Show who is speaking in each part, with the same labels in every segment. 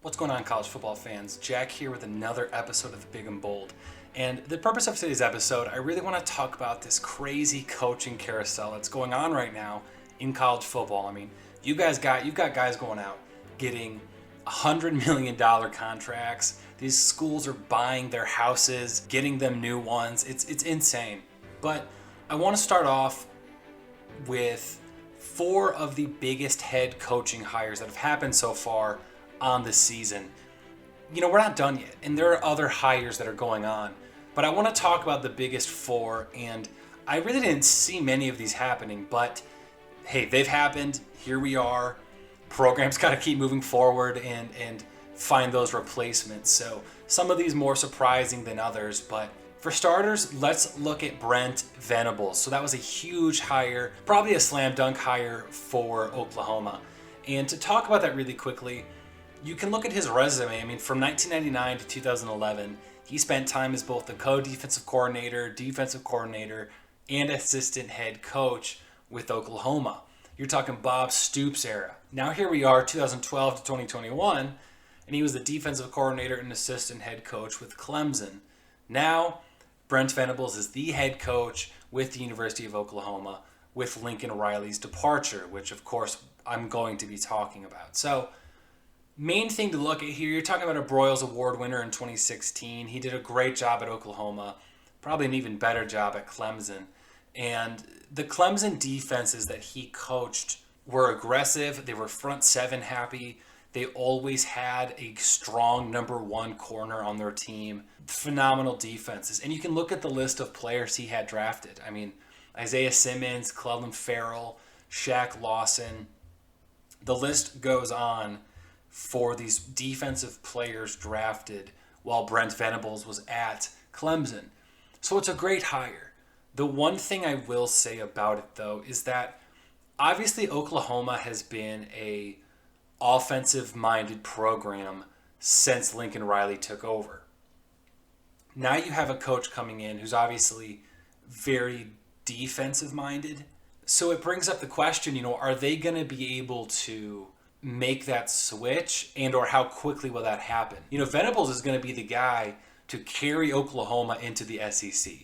Speaker 1: What's going on, college football fans? Jack here with another episode of The Big and Bold. And the purpose of today's episode, I really want to talk about this crazy coaching carousel that's going on right now in college football. I mean, you've got guys going out getting $100 million contracts. These schools are buying their houses, getting them new ones. It's insane. But I want to start off with four of the biggest head coaching hires that have happened so far on this season. You know, we're not done yet, and there are other hires that are going on, but I want to talk about the biggest four, and I really didn't see many of these happening, but hey, they've happened. Here we are. Programs got to keep moving forward and find those replacements. So some of these more surprising than others, but for starters, let's look at Brent Venables. So that was a huge hire, probably a slam dunk hire for Oklahoma. And to talk about that really quickly, you can look at his resume. I mean, from 1999 to 2011, he spent time as both the co-defensive coordinator, defensive coordinator, and assistant head coach with Oklahoma. You're talking Bob Stoops era. Now here we are, 2012 to 2021, and he was the defensive coordinator and assistant head coach with Clemson. Now, Brent Venables is the head coach with the University of Oklahoma with Lincoln Riley's departure, which of course I'm going to be talking about. So, main thing to look at here, you're talking about a Broyles Award winner in 2016. He did a great job at Oklahoma, probably an even better job at Clemson. And the Clemson defenses that he coached were aggressive. They were front seven happy. They always had a strong number one corner on their team. Phenomenal defenses. And you can look at the list of players he had drafted. I mean, Isaiah Simmons, Clelin Ferrell, Shaq Lawson. The list goes on for these defensive players drafted while Brent Venables was at Clemson. So it's a great hire. The one thing I will say about it, though, is that obviously Oklahoma has been a offensive-minded program since Lincoln Riley took over. Now you have a coach coming in who's obviously very defensive-minded. So it brings up the question, are they going to be able to make that switch, and or how quickly will that happen? Venables is going to be the guy to carry Oklahoma into the SEC.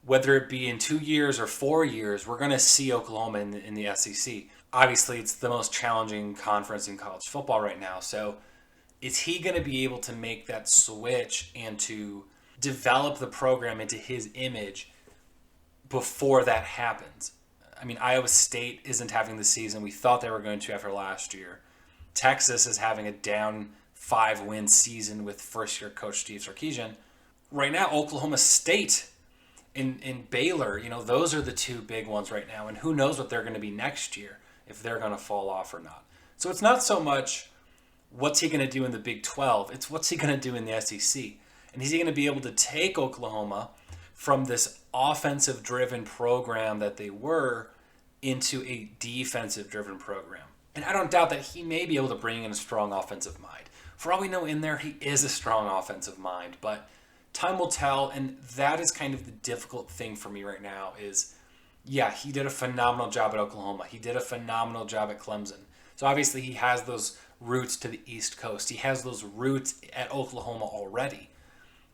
Speaker 1: Whether it be in 2 years or 4 years, we're going to see Oklahoma in the SEC. Obviously, it's the most challenging conference in college football right now. So is he going to be able to make that switch and to develop the program into his image before that happens? I mean, Iowa State isn't having the season we thought they were going to after last year. Texas is having a down 5-win season with first-year coach Steve Sarkisian. Right now, Oklahoma State and Baylor, those are the two big ones right now. And who knows what they're going to be next year, if they're going to fall off or not. So it's not so much what's he going to do in the Big 12. It's what's he going to do in the SEC. And is he going to be able to take Oklahoma from this offensive-driven program that they were into a defensive-driven program? And I don't doubt that he may be able to bring in a strong offensive mind. For all we know in there, he is a strong offensive mind. But time will tell, and that is kind of the difficult thing for me right now is, yeah, he did a phenomenal job at Oklahoma. He did a phenomenal job at Clemson. So obviously he has those roots to the East Coast. He has those roots at Oklahoma already.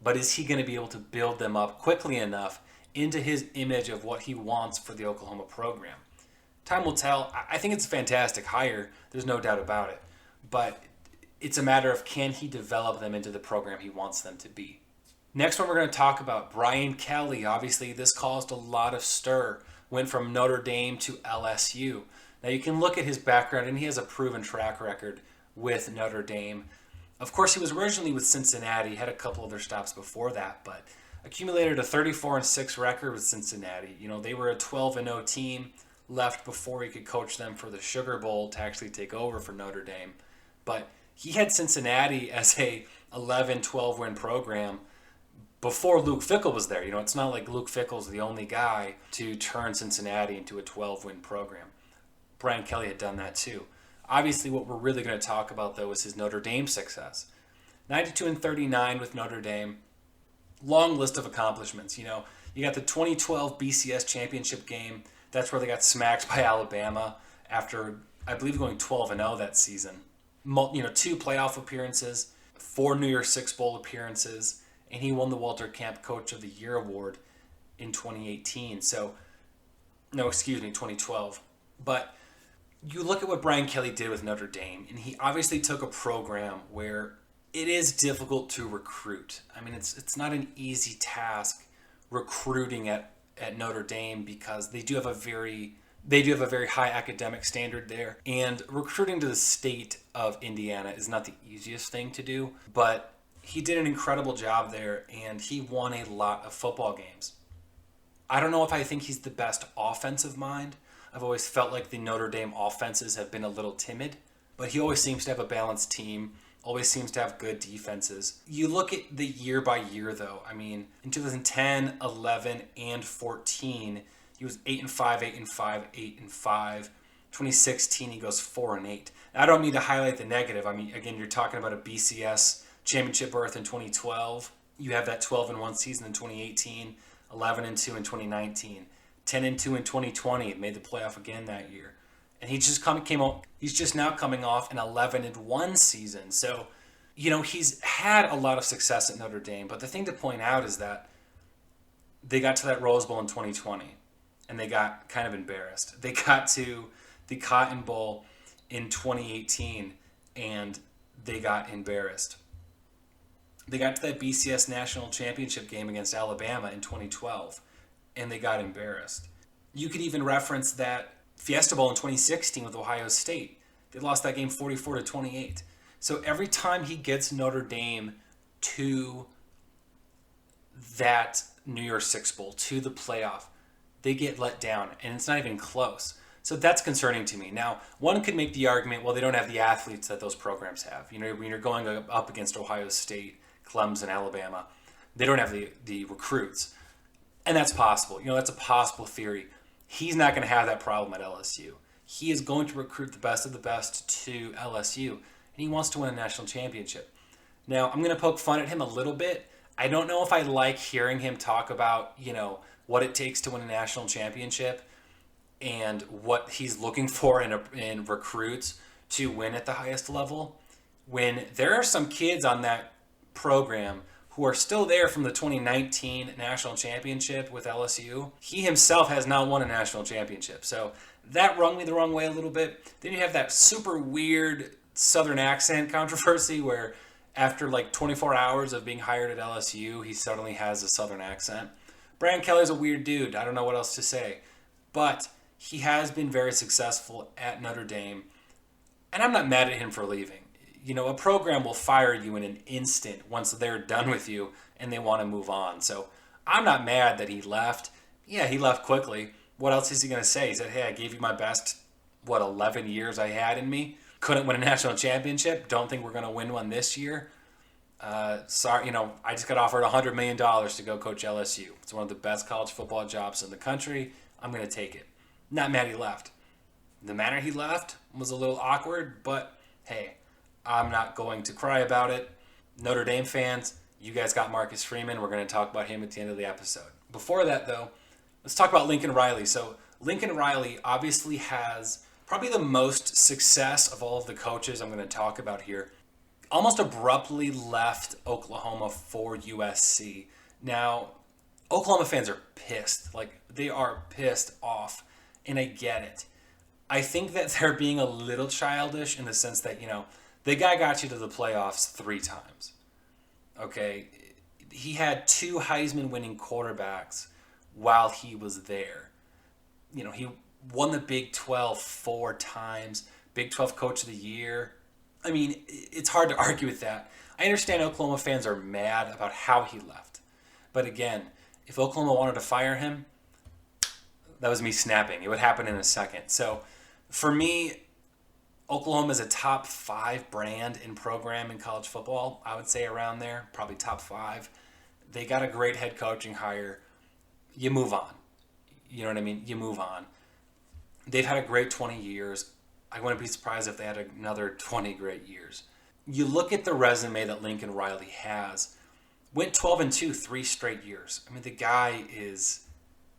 Speaker 1: But is he going to be able to build them up quickly enough into his image of what he wants for the Oklahoma program? Time will tell. I think it's a fantastic hire. There's no doubt about it. But it's a matter of, can he develop them into the program he wants them to be? Next one we're going to talk about, Brian Kelly. Obviously, this caused a lot of stir. Went from Notre Dame to LSU. Now, you can look at his background, and he has a proven track record with Notre Dame. Of course, he was originally with Cincinnati. Had a couple other stops before that, but accumulated a 34-6 record with Cincinnati. They were a 12-0 team. Left before he could coach them for the Sugar Bowl to actually take over for Notre Dame. But he had Cincinnati as a 11-12 win program before Luke Fickell was there. It's not like Luke Fickell's the only guy to turn Cincinnati into a 12-win program. Brian Kelly had done that too. Obviously, what we're really going to talk about, though, is his Notre Dame success. 92-39 with Notre Dame. Long list of accomplishments. You got the 2012 BCS championship game. That's where they got smacked by Alabama after, I believe, going 12-0 that season. two playoff appearances, 4 New Year's Six Bowl appearances, and he won the Walter Camp Coach of the Year award in 2018. So, no, excuse me, 2012. But you look at what Brian Kelly did with Notre Dame, and he obviously took a program where it is difficult to recruit. I mean, it's not an easy task recruiting at Notre Dame because they do have a very high academic standard there, and recruiting to the state of Indiana is not the easiest thing to do, but he did an incredible job there, and he won a lot of football games. I don't know if I think he's the best offensive mind. I've always felt like the Notre Dame offenses have been a little timid, but he always seems to have a balanced team, always seems to have good defenses. You look at the year by year, though. I mean, in 2010, 11, and 14, he was 8-5, 8-5, 8-5. 2016, he goes 4-8. I don't mean to highlight the negative. I mean, again, you're talking about a BCS championship berth in 2012. You have that 12-1 season in 2018, 11-2 in 2019, 10-2 in 2020. Made the playoff again that year. And he's just now coming off an 11-1 season. So, he's had a lot of success at Notre Dame. But the thing to point out is that they got to that Rose Bowl in 2020, and they got kind of embarrassed. They got to the Cotton Bowl in 2018, and they got embarrassed. They got to that BCS National Championship game against Alabama in 2012, and they got embarrassed. You could even reference that Fiesta Bowl in 2016 with Ohio State. They lost that game 44-28. So every time he gets Notre Dame to that New Year's Six Bowl, to the playoff, they get let down, and it's not even close. So that's concerning to me. Now, one could make the argument, well, they don't have the athletes that those programs have. When you're going up against Ohio State, Clemson, Alabama, they don't have the recruits. And that's possible. That's a possible theory. He's not going to have that problem at LSU. He is going to recruit the best of the best to LSU, and he wants to win a national championship. Now, I'm going to poke fun at him a little bit. I don't know if I like hearing him talk about, what it takes to win a national championship and what he's looking for in recruits to win at the highest level, when there are some kids on that program who are still there from the 2019 national championship with LSU. He himself has not won a national championship. So that rung me the wrong way a little bit. Then you have that super weird Southern accent controversy where after like 24 hours of being hired at LSU, he suddenly has a Southern accent. Brian Kelly's a weird dude. I don't know what else to say. But he has been very successful at Notre Dame. And I'm not mad at him for leaving. A program will fire you in an instant once they're done with you and they want to move on. So I'm not mad that he left. Yeah, he left quickly. What else is he going to say? He said, hey, I gave you my best, 11 years I had in me. Couldn't win a national championship. Don't think we're going to win one this year. Sorry, I just got offered $100 million to go coach LSU. It's one of the best college football jobs in the country. I'm going to take it. Not mad he left. The manner he left was a little awkward, but hey, I'm not going to cry about it. Notre Dame fans, you guys got Marcus Freeman. We're going to talk about him at the end of the episode. Before that, though, let's talk about Lincoln Riley. So Lincoln Riley obviously has probably the most success of all of the coaches I'm going to talk about here. Almost abruptly left Oklahoma for USC. Now, Oklahoma fans are pissed. Like, they are pissed off, and I get it. I think that they're being a little childish in the sense that, the guy got you to the playoffs 3 times. Okay? He had 2 Heisman winning quarterbacks while he was there. He won the Big 12 4 times. Big 12 Coach of the Year. I mean, it's hard to argue with that. I understand Oklahoma fans are mad about how he left. But again, if Oklahoma wanted to fire him, that was me snapping. It would happen in a second. So for me, Oklahoma is a top 5 brand in program in college football. I would say around there, probably top 5. They got a great head coaching hire. You move on. You know what I mean? You move on. They've had a great 20 years. I wouldn't be surprised if they had another 20 great years. You look at the resume that Lincoln Riley has. Went 12-2 3 straight years. I mean, the guy is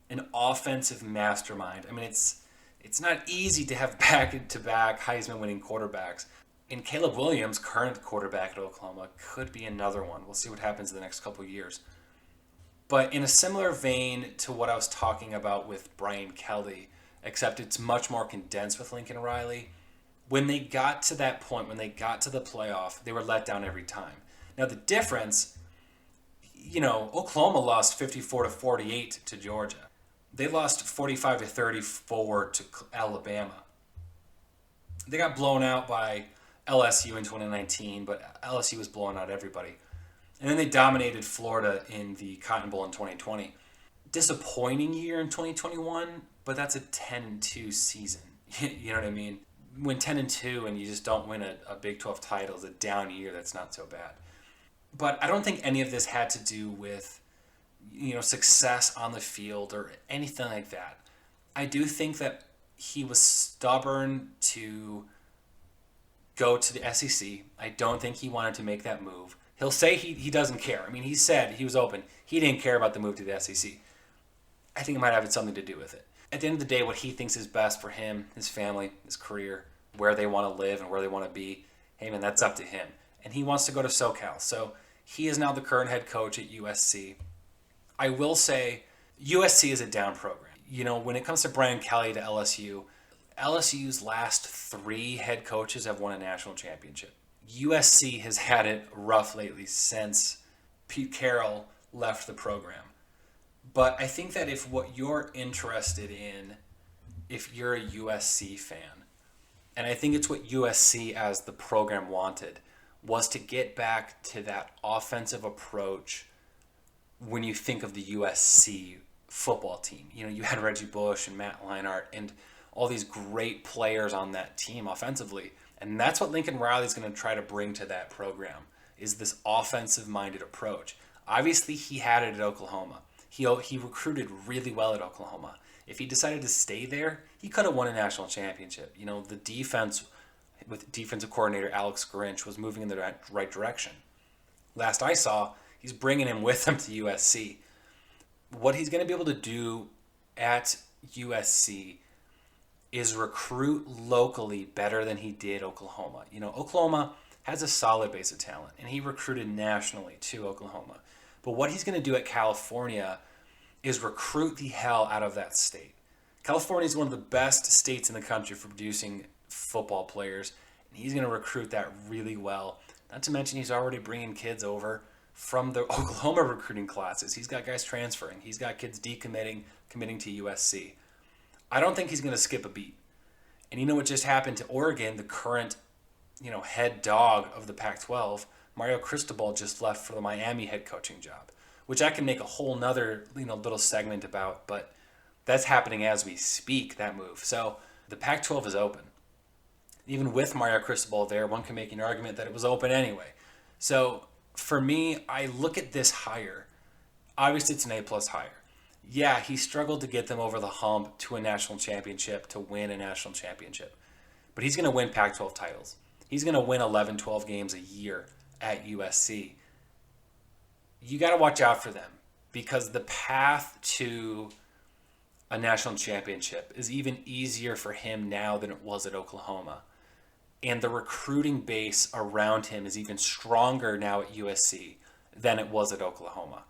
Speaker 1: an offensive mastermind. I mean, it's not easy to have back-to-back Heisman winning quarterbacks. And Caleb Williams, current quarterback at Oklahoma, could be another one. We'll see what happens in the next couple of years. But in a similar vein to what I was talking about with Brian Kelly, except it's much more condensed with Lincoln Riley, when they got to that point, when they got to the playoff, they were let down every time. Now the difference, Oklahoma lost 54-48 to Georgia. They lost 45-34 to Alabama. They got blown out by LSU in 2019, but LSU was blowing out everybody. And then they dominated Florida in the Cotton Bowl in 2020. Disappointing year in 2021, but that's a 10-2 season. You know what I mean? When 10-2 and you just don't win a Big 12 title is a down year, that's not so bad. But I don't think any of this had to do with, success on the field or anything like that. I do think that he was stubborn to go to the SEC. I don't think he wanted to make that move. He'll say he doesn't care. I mean, he said, he was open. He didn't care about the move to the SEC. I think it might have something to do with it. At the end of the day, what he thinks is best for him, his family, his career, where they want to live and where they want to be, hey man, that's up to him. And he wants to go to SoCal. So he is now the current head coach at USC. I will say USC is a down program. When it comes to Brian Kelly to LSU, LSU's last 3 head coaches have won a national championship. USC has had it rough lately since Pete Carroll left the program. But I think that if what you're interested in, if you're a USC fan, and I think it's what USC as the program wanted, was to get back to that offensive approach when you think of the USC football team. You had Reggie Bush and Matt Leinart and all these great players on that team offensively. And that's what Lincoln Riley is going to try to bring to that program, is this offensive-minded approach. Obviously, he had it at Oklahoma. He recruited really well at Oklahoma. If he decided to stay there, he could have won a national championship. The defense with defensive coordinator Alex Grinch was moving in the right direction. Last I saw, he's bringing him with him to USC. What he's going to be able to do at USC is recruit locally better than he did Oklahoma. Oklahoma has a solid base of talent, and he recruited nationally to Oklahoma. But what he's going to do at California is recruit the hell out of that state. California is one of the best states in the country for producing football players, and he's going to recruit that really well. Not to mention he's already bringing kids over from the Oklahoma recruiting classes. He's got guys transferring. He's got kids decommitting, committing to USC. I don't think he's going to skip a beat. And you know what just happened to Oregon, the current, head dog of the Pac-12? Mario Cristobal just left for the Miami head coaching job, which I can make a whole nother, little segment about, but that's happening as we speak, that move. So the Pac-12 is open. Even with Mario Cristobal there, one can make an argument that it was open anyway. So for me, I look at this hire. Obviously, it's an A+ hire. Yeah, he struggled to get them over the hump to a national championship, to win a national championship. But he's going to win Pac-12 titles. He's going to win 11, 12 games a year at USC. You got to watch out for them, because the path to a national championship is even easier for him now than it was at Oklahoma. And the recruiting base around him is even stronger now at USC than it was at Oklahoma.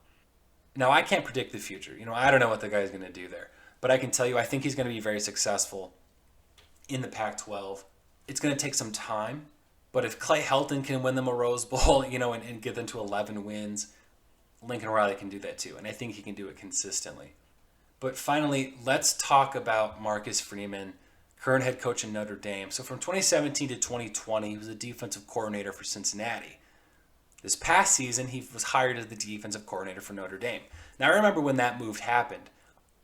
Speaker 1: Now, I can't predict the future. I don't know what the guy's going to do there. But I can tell you, I think he's going to be very successful in the Pac-12. It's going to take some time. But if Clay Helton can win them a Rose Bowl, and get them to 11 wins, Lincoln Riley can do that too. And I think he can do it consistently. But finally, let's talk about Marcus Freeman, current head coach in Notre Dame. So from 2017 to 2020, he was a defensive coordinator for Cincinnati. This past season, he was hired as the defensive coordinator for Notre Dame. Now, I remember when that move happened.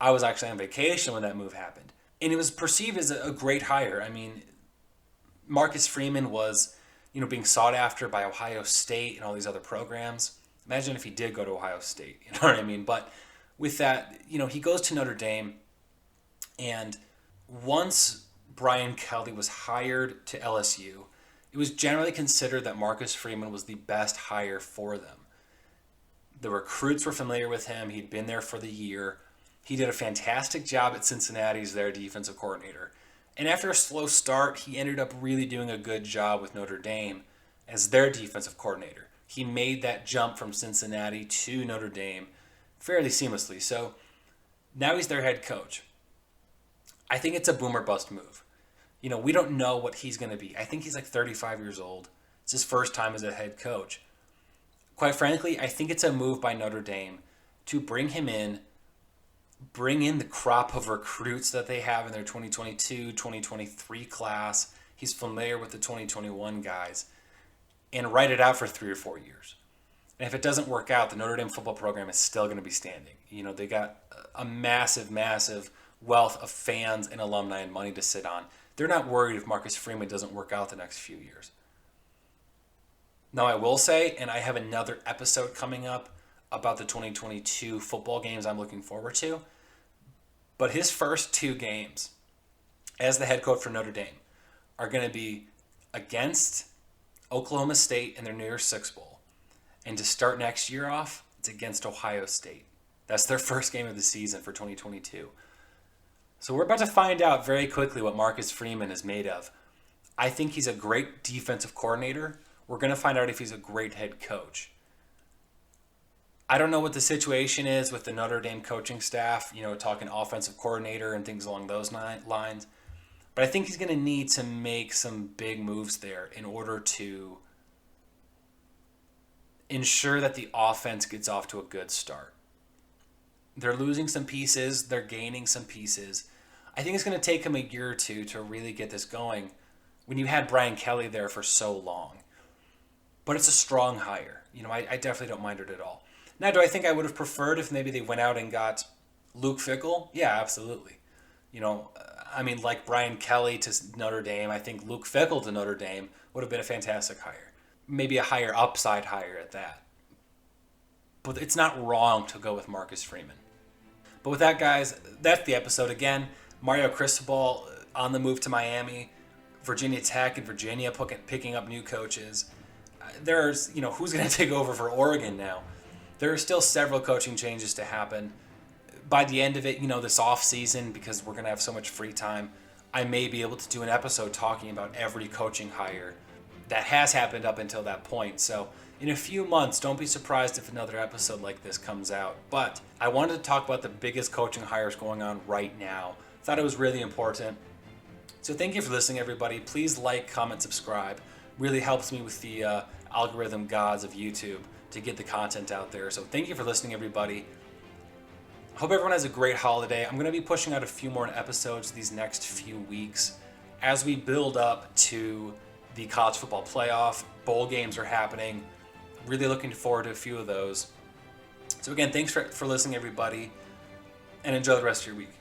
Speaker 1: I was actually on vacation when that move happened. And it was perceived as a great hire. I mean, Marcus Freeman was, being sought after by Ohio State and all these other programs. Imagine if he did go to Ohio State, you know what I mean? But with that, he goes to Notre Dame. And once Brian Kelly was hired to LSU, it was generally considered that Marcus Freeman was the best hire for them. The recruits were familiar with him. He'd been there for the year. He did a fantastic job at Cincinnati as their defensive coordinator. And after a slow start, he ended up really doing a good job with Notre Dame as their defensive coordinator. He made that jump from Cincinnati to Notre Dame fairly seamlessly. So now he's their head coach. I think it's a boom or bust move. We don't know what he's going to be. I think he's like 35 years old. It's his first time as a head coach. Quite frankly, I think it's a move by Notre Dame to bring him in, bring in the crop of recruits that they have in their 2022, 2023 class. He's familiar with the 2021 guys, and write it out for 3 or 4 years. And if it doesn't work out, the Notre Dame football program is still going to be standing. They got a massive, massive wealth of fans and alumni and money to sit on. They're not worried if Marcus Freeman doesn't work out the next few years. Now, I will say, and I have another episode coming up about the 2022 football games I'm looking forward to, but his first 2 games as the head coach for Notre Dame are going to be against Oklahoma State in their New Year's Six Bowl. And to start next year off, it's against Ohio State. That's their first game of the season for 2022. So we're about to find out very quickly what Marcus Freeman is made of. I think he's a great defensive coordinator. We're going to find out if he's a great head coach. I don't know what the situation is with the Notre Dame coaching staff, talking offensive coordinator and things along those lines. But I think he's going to need to make some big moves there in order to ensure that the offense gets off to a good start. They're losing some pieces. They're gaining some pieces. I think it's going to take him a year or two to really get this going when you had Brian Kelly there for so long. But it's a strong hire. I definitely don't mind it at all. Now, do I think I would have preferred if maybe they went out and got Luke Fickell? Yeah, absolutely. Like Brian Kelly to Notre Dame, I think Luke Fickell to Notre Dame would have been a fantastic hire. Maybe a higher upside hire at that. But it's not wrong to go with Marcus Freeman. But with that, guys, that's the episode. Again, Mario Cristobal on the move to Miami, Virginia Tech and Virginia picking up new coaches. There's, who's going to take over for Oregon now? There are still several coaching changes to happen. By the end of it, this off season, because we're going to have so much free time, I may be able to do an episode talking about every coaching hire that has happened up until that point. So in a few months, don't be surprised if another episode like this comes out. But I wanted to talk about the biggest coaching hires going on right now. Thought it was really important. So thank you for listening, everybody. Please like, comment, subscribe. Really helps me with the algorithm gods of YouTube to get the content out there. So thank you for listening, everybody. Hope everyone has a great holiday. I'm going to be pushing out a few more episodes these next few weeks as we build up to the college football playoff. Bowl games are happening. Really looking forward to a few of those. So again, thanks for listening, everybody, and enjoy the rest of your week.